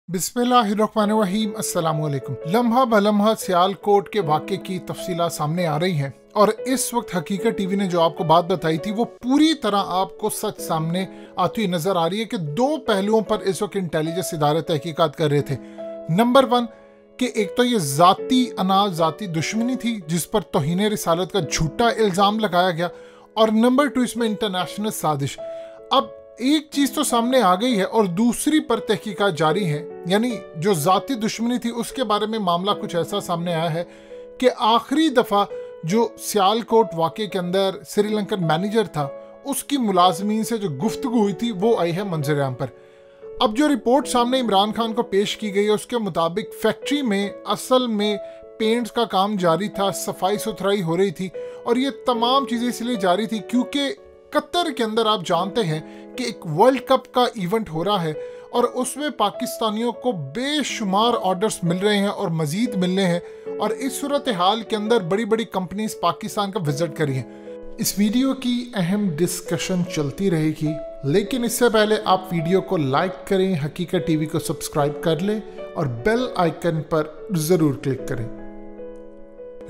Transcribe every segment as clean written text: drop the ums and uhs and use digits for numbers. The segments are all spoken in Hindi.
बिस्मिल्लाहिर्रहमानिर्रहीम अस्सलाम वालेकुम। लम्हा बलम्हा सियालकोट के वाक़े की तफसीलात सामने आ रही हैं और इस वक्त हकीकत टीवी ने जो आपको बात बताई थी वो पूरी तरह आपको सच सामने आती हुई नजर आ रही है कि दो पहलुओं पर इस वक्त इंटेलिजेंस इदारे तहकीकात कर रहे थे। नंबर वन कि एक तो ये ज़ाती दुश्मनी थी जिस पर तौहीन रिसालत का झूठा इल्ज़ाम लगाया गया, और नंबर टू इसमें इंटरनेशनल साजिश। अब एक चीज तो सामने आ गई है और दूसरी पर तहकीकात जारी है, यानी जो जाती दुश्मनी थी उसके बारे में मामला कुछ ऐसा सामने आया है कि आखिरी दफा जो सियालकोट वाक़े के अंदर श्रीलंकन मैनेजर था उसकी मुलाजमीन से जो गुफ्तगू हुई थी वो आई है मंजर आम पर। अब जो रिपोर्ट सामने इमरान खान को पेश की गई है उसके मुताबिक फैक्ट्री में असल में पेंट्स का काम जारी था, सफाई सुथराई हो रही थी, और ये तमाम चीज़ें इसलिए जारी थी क्योंकि कतर के अंदर आप जानते हैं कि एक वर्ल्ड कप का इवेंट हो रहा है और उसमें पाकिस्तानियों को बेशुमार ऑर्डर्स मिल रहे हैं और मजीद मिलने हैं, और इस सूरत हाल के अंदर बड़ी बड़ी कंपनीज पाकिस्तान का विजिट करी हैं। इस वीडियो की अहम डिस्कशन चलती रहेगी, लेकिन इससे पहले आप वीडियो को लाइक करें, हकीकत टीवी को सब्सक्राइब कर लें और बेल आइकन पर ज़रूर क्लिक करें।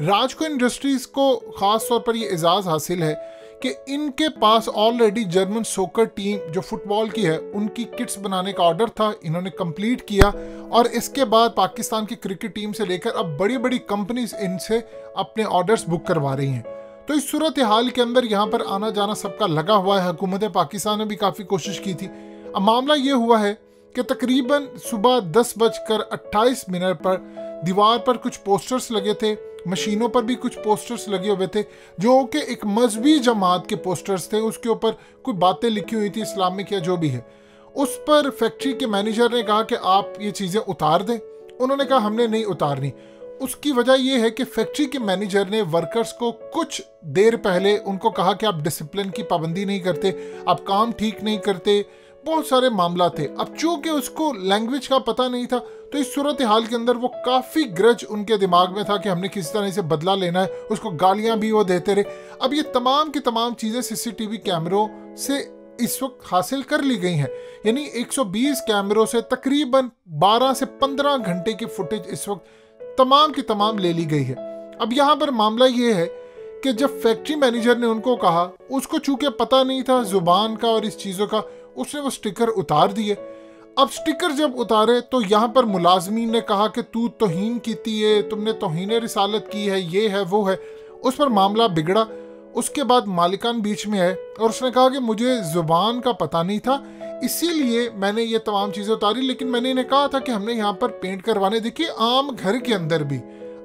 राजको इंडस्ट्रीज को ख़ास तौर पर यह एजाज़ हासिल है कि इनके पास ऑलरेडी जर्मन सोकर टीम जो फुटबॉल की है उनकी किट्स बनाने का ऑर्डर था, इन्होंने कंप्लीट किया, और इसके बाद पाकिस्तान की क्रिकेट टीम से लेकर अब बड़ी बड़ी कंपनीज इनसे अपने ऑर्डर्स बुक करवा रही हैं। तो इस सूरत हाल के अंदर यहाँ पर आना जाना सबका लगा हुआ है। हुकूमत पाकिस्तान ने भी काफ़ी कोशिश की थी। अब मामला ये हुआ है कि तकरीबन सुबह 10:28 पर दीवार पर कुछ पोस्टर्स लगे थे, मशीनों पर भी कुछ पोस्टर्स लगे हुए थे जो कि एक मजहबी जमात के पोस्टर्स थे। उसके ऊपर कोई बातें लिखी हुई थी इस्लामिक या जो भी है। उस पर फैक्ट्री के मैनेजर ने कहा कि आप ये चीज़ें उतार दें। उन्होंने कहा हमने नहीं उतारनी। उसकी वजह यह है कि फैक्ट्री के मैनेजर ने वर्कर्स को कुछ देर पहले उनको कहा कि आप डिसिप्लिन की पाबंदी नहीं करते, आप काम ठीक नहीं करते, बहुत सारे मामला थे। अब चूंकि उसको लैंग्वेज का पता नहीं था तो इस सूरत हाल के अंदर वो काफ़ी ग्रज उनके दिमाग में था कि हमने किसी तरह से बदला लेना है, उसको गालियां भी वो देते रहे। अब ये तमाम की तमाम चीज़ें सीसीटीवी कैमरों से इस वक्त हासिल कर ली गई हैं, यानी 120 कैमरों से तकरीबन 12 से 15 घंटे की फुटेज इस वक्त तमाम की तमाम ले ली गई है। अब यहाँ पर मामला ये है कि जब फैक्ट्री मैनेजर ने उनको कहा, उसको चूंकि पता नहीं था जुबान का और इस चीज़ों का, उसने वो स्टिकर उतार दिए। अब स्टिकर जब उतारे तो यहाँ पर मुलाजमीन ने कहा कि तू तौहीन कीती है, तुमने तौहीन रिसालत की है, ये है वो है। उस पर मामला बिगड़ा। उसके बाद मालिकान बीच में आए और उसने कहा कि मुझे ज़ुबान का पता नहीं था, इसीलिए मैंने ये तमाम चीज़ें उतारी, लेकिन मैंने इन्हें कहा था कि हमने यहाँ पर पेंट करवाने। देखिए, आम घर के अंदर भी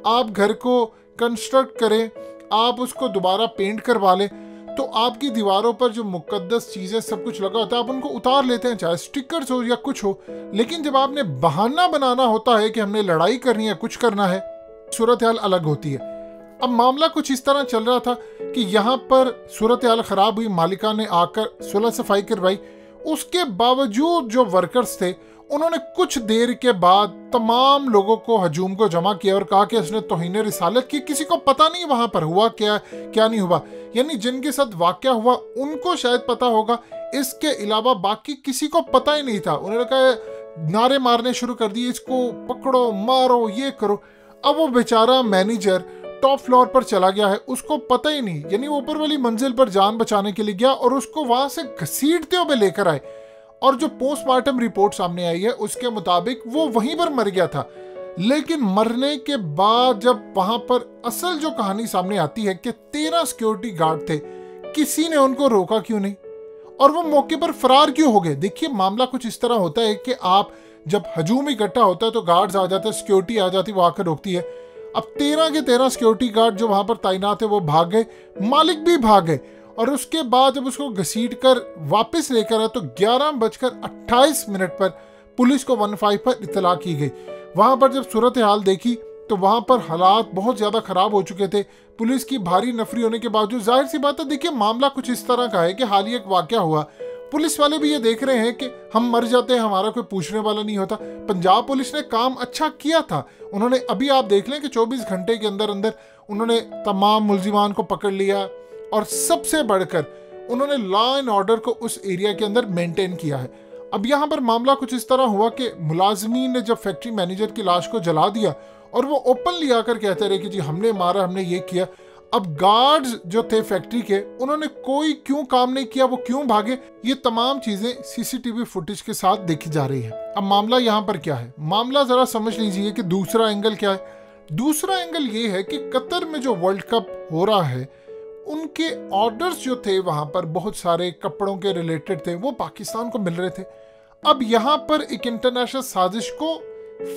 आप घर को कंस्ट्रक्ट करें, आप उसको दोबारा पेंट करवा लें तो आपकी दीवारों पर जो मुकद्दस चीज़ें सब कुछ लगा होता है आप उनको उतार लेते हैं, चाहे स्टिकर्स हो या कुछ हो। लेकिन जब आपने बहाना बनाना होता है कि हमने लड़ाई करनी है, कुछ करना है, सूरत हाल अलग होती है। अब मामला कुछ इस तरह चल रहा था कि यहाँ पर सूरत हाल ख़राब हुई, मालिका ने आकर सुलह सफाई करवाई। उसके बावजूद जो वर्कर्स थे उन्होंने कुछ देर के बाद तमाम लोगों को हजूम को जमा किया और कहा कि उसने तौहीन रिसालत की। किसी को पता नहीं वहां पर हुआ क्या नहीं हुआ, यानी जिनके साथ वाक़या हुआ उनको शायद पता होगा, इसके अलावा बाकी किसी को पता ही नहीं था। उन्होंने कहा, नारे मारने शुरू कर दिए, इसको पकड़ो, मारो, ये करो। अब वो बेचारा मैनेजर टॉप फ्लोर पर चला गया है, उसको पता ही नहीं, यानी वो ऊपर वाली मंजिल पर जान बचाने के लिए गया और उसको वहां से घसीटते हुए लेकर आए। और जो पोस्टमार्टम रिपोर्ट सामने आई है उसके मुताबिक वो वहीं पर मर गया था। लेकिन मरने के बाद जब वहां पर असल जो कहानी सामने आती है कि 13 सिक्योरिटी गार्ड थे, किसी ने उनको रोका क्यों नहीं और वो मौके पर फरार क्यों हो गए। देखिए, मामला कुछ इस तरह होता है कि आप जब हजूम इकट्ठा होता है तो गार्ड्स आ जाते हैं, सिक्योरिटी आ जाती है, वो आकर रोकती है। अब 13 के 13 सिक्योरिटी गार्ड जो वहां पर तैनात है वो भाग गए, मालिक भी भाग गए, और उसके बाद जब उसको घसीट कर वापस लेकर आए तो 11:28 पर पुलिस को 15 पर इत्तला की गई। वहां पर जब सूरत हाल देखी तो वहां पर हालात बहुत ज़्यादा ख़राब हो चुके थे। पुलिस की भारी नफरी होने के बावजूद जाहिर सी बात है, देखिए मामला कुछ इस तरह का है कि हाल ही एक वाक़या हुआ, पुलिस वाले भी ये देख रहे हैं कि हम मर जाते हैं, हमारा कोई पूछने वाला नहीं होता। पंजाब पुलिस ने काम अच्छा किया था, उन्होंने अभी आप देख लें कि 24 घंटे के अंदर अंदर उन्होंने तमाम मुलजिमान को पकड़ लिया और सबसे बढ़कर उन्होंने लॉ एंड ऑर्डर को उस एरिया के अंदर मेंटेन किया है। अब यहाँ पर मामला कुछ इस तरह हुआ कि मुलाजमीन ने जब फैक्ट्री मैनेजर की लाश को जला दिया और वो ओपनली आकर कहते रहे कि जी हमने मारा, हमने ये किया। अब गार्ड्स जो थे फैक्ट्री के, उन्होंने कोई क्यों काम नहीं किया, वो क्यों भागे, ये तमाम चीजें सीसीटीवी फुटेज के साथ देखी जा रही है। अब मामला यहाँ पर क्या है, मामला जरा समझ लीजिए कि दूसरा एंगल क्या है। दूसरा एंगल ये है कि कतर में जो वर्ल्ड कप हो रहा है, उनके ऑर्डर्स जो थे वहां पर बहुत सारे कपड़ों के रिलेटेड थे, वो पाकिस्तान को मिल रहे थे। अब यहाँ पर एक इंटरनेशनल साजिश को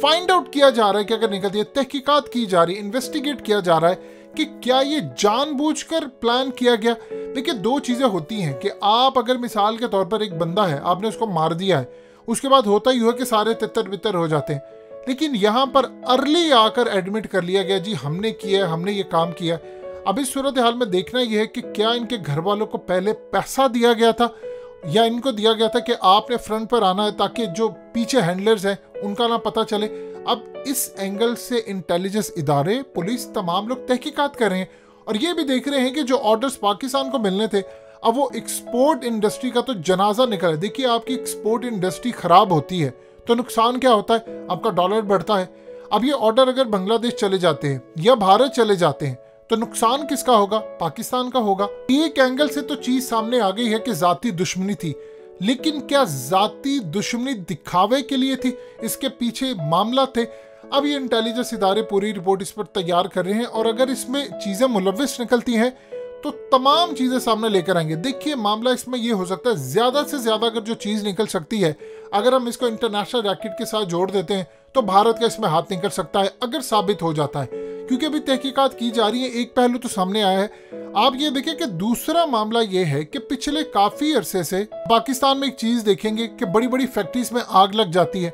फाइंड आउट किया जा रहा है कि अगर निकलती है, तहकीकात की जा रही है, इन्वेस्टिगेट किया जा रहा है कि क्या ये जानबूझकर प्लान किया गया। देखिए दो चीजें होती हैं कि आप अगर मिसाल के तौर पर एक बंदा है, आपने उसको मार दिया है, उसके बाद होता ही हुआ कि सारे तितर बितर हो जाते हैं, लेकिन यहाँ पर अर्ली आकर एडमिट कर लिया गया जी हमने किया, हमने ये काम किया। अब इस सूरत हाल में देखना यह है कि क्या इनके घर वालों को पहले पैसा दिया गया था या इनको दिया गया था कि आपने फ्रंट पर आना है ताकि जो पीछे हैंडलर्स हैं उनका ना पता चले। अब इस एंगल से इंटेलिजेंस इदारे, पुलिस, तमाम लोग तहकीकात कर रहे हैं और ये भी देख रहे हैं कि जो ऑर्डर्स पाकिस्तान को मिलने थे, अब वो एक्सपोर्ट इंडस्ट्री का तो जनाजा निकला है। देखिए आपकी एक्सपोर्ट इंडस्ट्री खराब होती है तो नुकसान क्या होता है, आपका डॉलर बढ़ता है। अब ये ऑर्डर अगर बांग्लादेश चले जाते हैं या भारत चले जाते हैं तो नुकसान किसका होगा, पाकिस्तान का होगा। एक एंगल से तो चीज सामने आ गई है कि जाती दुश्मनी थी, लेकिन क्या जाती दुश्मनी दिखावे के लिए थी, इसके पीछे मामला थे। अब ये इंटेलिजेंस इदारे पूरी रिपोर्ट इस पर तैयार कर रहे हैं और अगर इसमें चीजें मुलव्विस निकलती हैं तो तमाम चीजें सामने लेकर आएंगे। देखिए मामला इसमें ये हो सकता है, ज्यादा से ज्यादा अगर जो चीज निकल सकती है, अगर हम इसको इंटरनेशनल रैकेट के साथ जोड़ देते हैं तो भारत का इसमें हाथ निकल सकता है अगर साबित हो जाता है, क्योंकि अभी तहकीकात की जा रही है। एक पहलू तो सामने आया है। आप ये देखिए कि दूसरा मामला ये है कि पिछले काफी अरसे से पाकिस्तान में एक चीज देखेंगे कि बड़ी बड़ी फैक्ट्रीज में आग लग जाती है।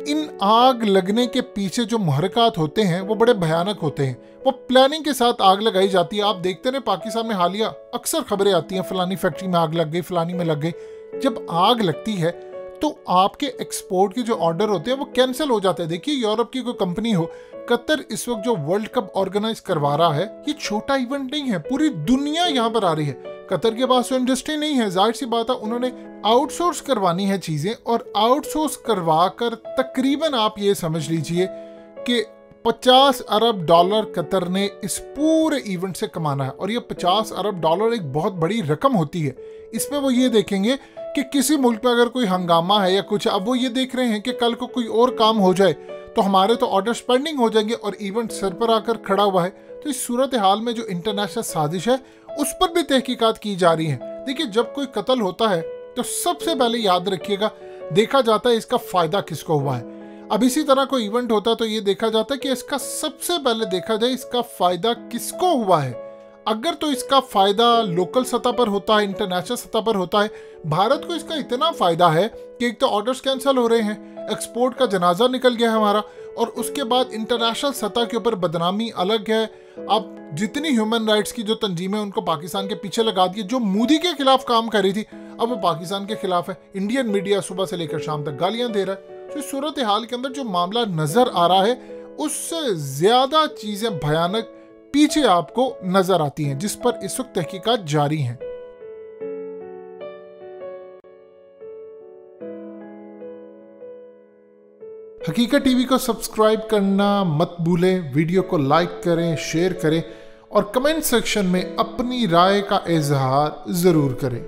इन आग लगने के पीछे जो मुहरकात होते हैं वो बड़े भयानक होते हैं, वो प्लानिंग के साथ आग लगाई जाती है। आप देखते रहे पाकिस्तान में हालिया अक्सर खबरें आती हैं, फलानी फैक्ट्री में आग लग गई, फलानी में लग गई। जब आग लगती है तो आपके एक्सपोर्ट के जो ऑर्डर होते हैं वो कैंसिल हो जाते हैं। देखिए यूरोप की कोई कंपनी हो, कतर इस वक्त जो वर्ल्ड कप ऑर्गेनाइज करवा रहा है, ये छोटा इवेंट नहीं है, पूरी दुनिया यहाँ पर आ रही है। कतर के पास तो इंडस्ट्री नहीं है, जाहिर सी बात है उन्होंने आउटसोर्स करवानी है चीजें, और आउटसोर्स करवा कर तकरीबन आप ये समझ लीजिए कि 50 अरब डॉलर कतर ने इस पूरे इवेंट से कमाना है। और ये 50 अरब डॉलर एक बहुत बड़ी रकम होती है। इसमें वो ये देखेंगे कि किसी मुल्क में अगर कोई हंगामा है या कुछ, अब वो ये देख रहे हैं कि कल को कोई और काम हो जाए तो हमारे तो ऑर्डर्स पेंडिंग हो जाएंगे और इवेंट सर पर आकर खड़ा हुआ है। तो इस सूरत हाल में जो इंटरनेशनल साजिश है उस पर भी तहकीकात की जा रही है। देखिए जब कोई कत्ल होता है तो सबसे पहले याद रखिएगा देखा जाता है इसका फायदा किसको हुआ है। अब इसी तरह कोई इवेंट होता है तो ये देखा जाता है कि इसका सबसे पहले देखा जाए इसका फायदा किसको हुआ है। अगर तो इसका फायदा लोकल सतह पर होता है, इंटरनेशनल सतह पर होता है, भारत को इसका इतना फायदा है कि एक तो ऑर्डर्स कैंसिल हो रहे हैं, एक्सपोर्ट का जनाजा निकल गया है हमारा, और उसके बाद इंटरनेशनल सतह के ऊपर बदनामी अलग है। अब जितनी ह्यूमन राइट्स की जो तंजीमें उनको पाकिस्तान के पीछे लगा दी, जो मोदी के खिलाफ काम कर रही थी अब वो पाकिस्तान के खिलाफ है। इंडियन मीडिया सुबह से लेकर शाम तक गालियां दे रहा है। तो सूरत हाल के अंदर जो मामला नजर आ रहा है उससे ज्यादा चीजें भयानक पीछे आपको नजर आती हैं, जिस पर इस वक्त तहकीकात जारी हैं। हकीकत टीवी को सब्सक्राइब करना मत भूलें, वीडियो को लाइक करें, शेयर करें और कमेंट सेक्शन में अपनी राय का इजहार जरूर करें।